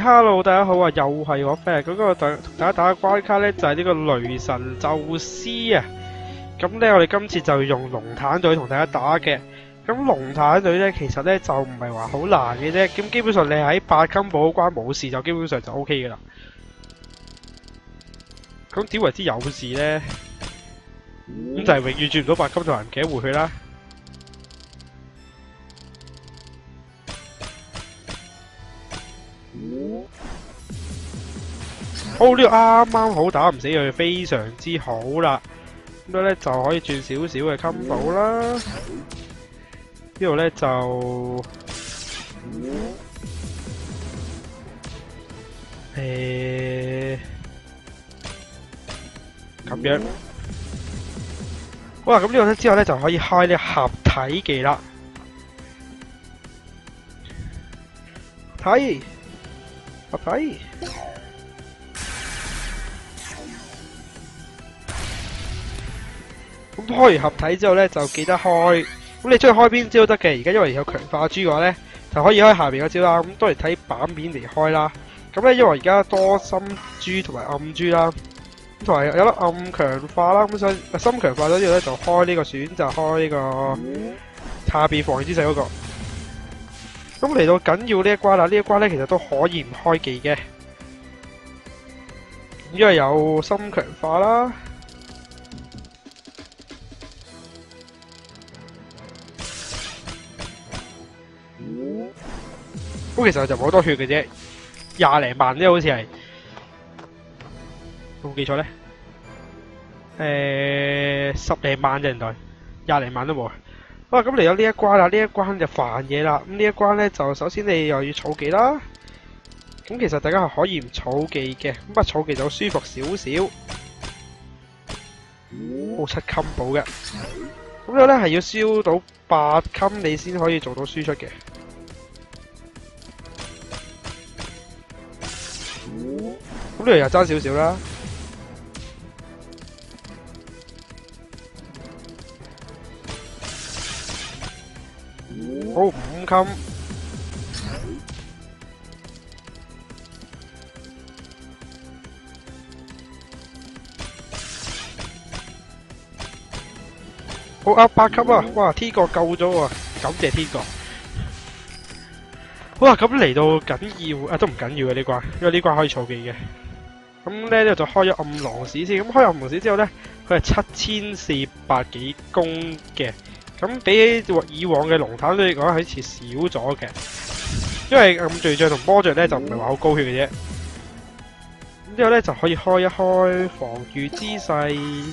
Hello，大家好啊，又係我 Fair 嗰個同大家打嘅關卡呢，就係呢個雷神宙斯啊。咁呢，我哋今次就用龍坦隊同大家打嘅。咁龍坦隊呢，其實呢就唔係話好難嘅啫。咁基本上你喺8級保關冇事就基本上就 OK 噶啦。咁點為之有事呢？咁就係永遠轉唔到8級就唔記得回去啦。好，呢個啱啱好打唔死佢，非常之好啦。咁樣咧就可以轉少少嘅 combo 啦。呢度咧就咁樣。好啦，咁呢度咧之後咧就可以開呢個合體技啦。合體。咁開完合體之後咧，就記得開。咁你中意開邊招都得嘅。而家因為有強化珠嘅話咧，就可以開下邊嗰招啦。咁都係睇版面嚟開啦。咁咧因為而家多心珠同埋暗珠啦，同埋有粒暗強化啦。咁所以心強化咗之後咧，就開呢個選擇開呢個下邊防禦之勢嗰個。咁嚟到緊要呢一關啦，呢一關咧其實都可以唔開技嘅，因為有心強化啦。咁其實就冇好多血嘅啫，20零萬啫，好似係，有冇記錯咧？10零萬啫，原來20零萬都冇。好啦，咁嚟到呢一關啦，呢一關就煩嘢啦。咁呢一關咧就首先你又要儲技啦。咁其實大家係可以唔儲技嘅，咁儲技就舒服少少。冇7級寶嘅，咁樣咧係要燒到8級你先可以做到輸出嘅。咁呢度又爭少少啦。好，5級。好8級啊！哇，天國救咗啊！感謝天國。好啦，咁嚟到緊要啊，都唔緊要嘅呢關，因為呢關可以儲技嘅。咁咧呢度就開咗暗狼史先。咁開暗狼史之後咧，佢係7400幾攻嘅。咁比起以往嘅龍坦隊嚟講，好似少咗嘅。因為暗罪將同魔杖咧就唔係話好高血嘅啫。咁之後咧就可以開一開防禦姿勢。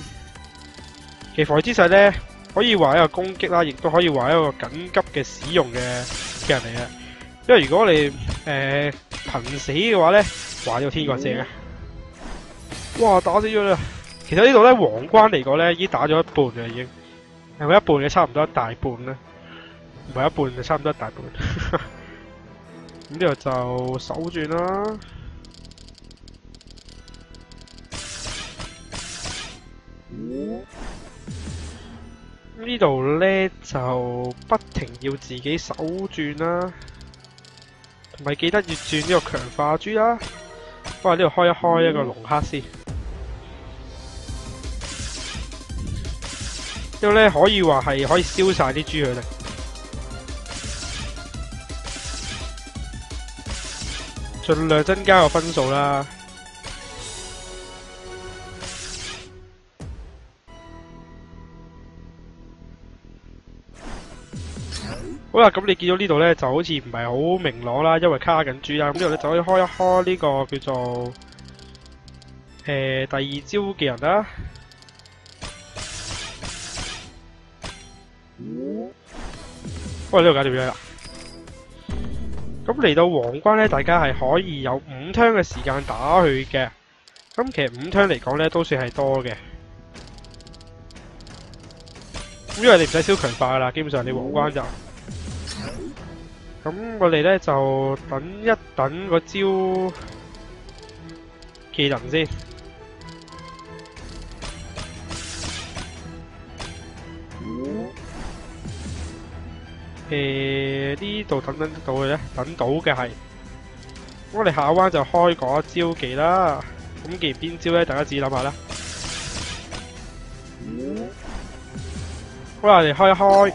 其實防禦姿勢咧可以話一個攻擊啦，亦都可以話一個緊急嘅使用嘅人嚟嘅。因為如果你瀕死嘅話咧，話呢個天國正啊！哇，打死咗啦！其實呢度咧皇關嚟講咧，已經打咗一半啦，已經係咪一半嘅？差唔多一大半咧，唔係一半就差唔多一大半。咁呢度就手轉啦。呢度咧就不停要自己手轉啦。同埋記得要轉呢個強化珠啦。不過呢度開一開一個龍克先，因為咧可以話係可以燒晒啲珠佢哋，盡量增加個分數啦。好啦，咁你見到呢度咧就好似唔係好明朗啦，因為卡緊珠啦。咁呢度咧就可以開一開呢個叫做第2招嘅人啦。喂，呢度搞掂咗啦。咁嚟到皇關咧，大家係可以有5 turn 嘅時間打佢嘅。咁其實5 turn 嚟講咧都算係多嘅。咁因為你唔使燒強化噶啦，基本上你皇關就。咁我哋咧就等一等個招技能先。呢度等得到嘅咧，等到嘅係我哋下一彎就開嗰招技啦。咁既然邊招咧，大家自己諗下啦。好啦，我哋開一開，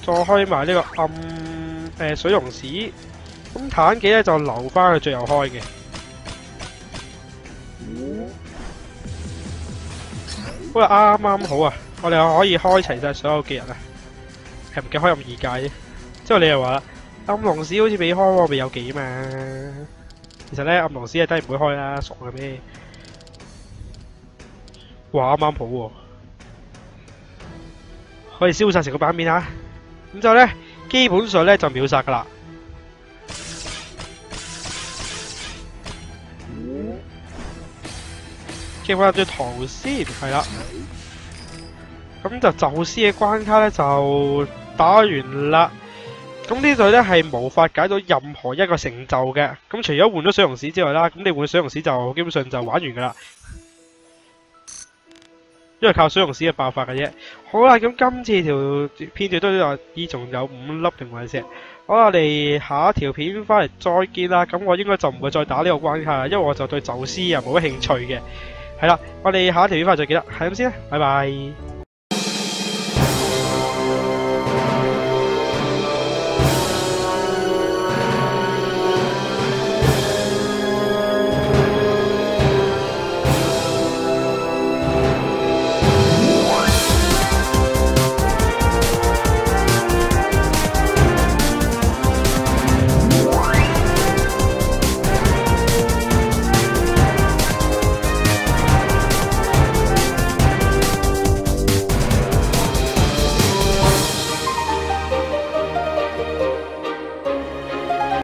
再開埋呢個暗水溶屎。咁彈技咧就留翻去最後開嘅。好啦，啱好啊！我哋可以開齊晒所有嘅人啊，係唔記得開咁二屆啫。之後你又話啦，暗龍屎好似未開喎，未有幾嘛？其實咧，暗龍屎係真係唔會開啦，傻嘅咩？哇，啱好喎，可以燒晒成個版面啊！咁之後咧，基本上咧就秒殺噶啦。記翻張圖先，係啦。咁就宙斯嘅關卡咧就打完啦。咁呢度咧係無法解到任何一個成就嘅。咁除咗換咗水溶屎之外啦，咁你換水溶屎就基本上就玩完噶啦。因為靠水溶屎嘅爆發嘅啫。好啦，咁今次條片段都話依仲有5粒定還是？好啦，我哋下一條片翻嚟再見啦。咁我應該就唔會再打呢個關卡啦，因為我就對宙斯又冇乜興趣嘅。係啦，我哋下一條片翻嚟再見啦，係咁先啦，拜拜。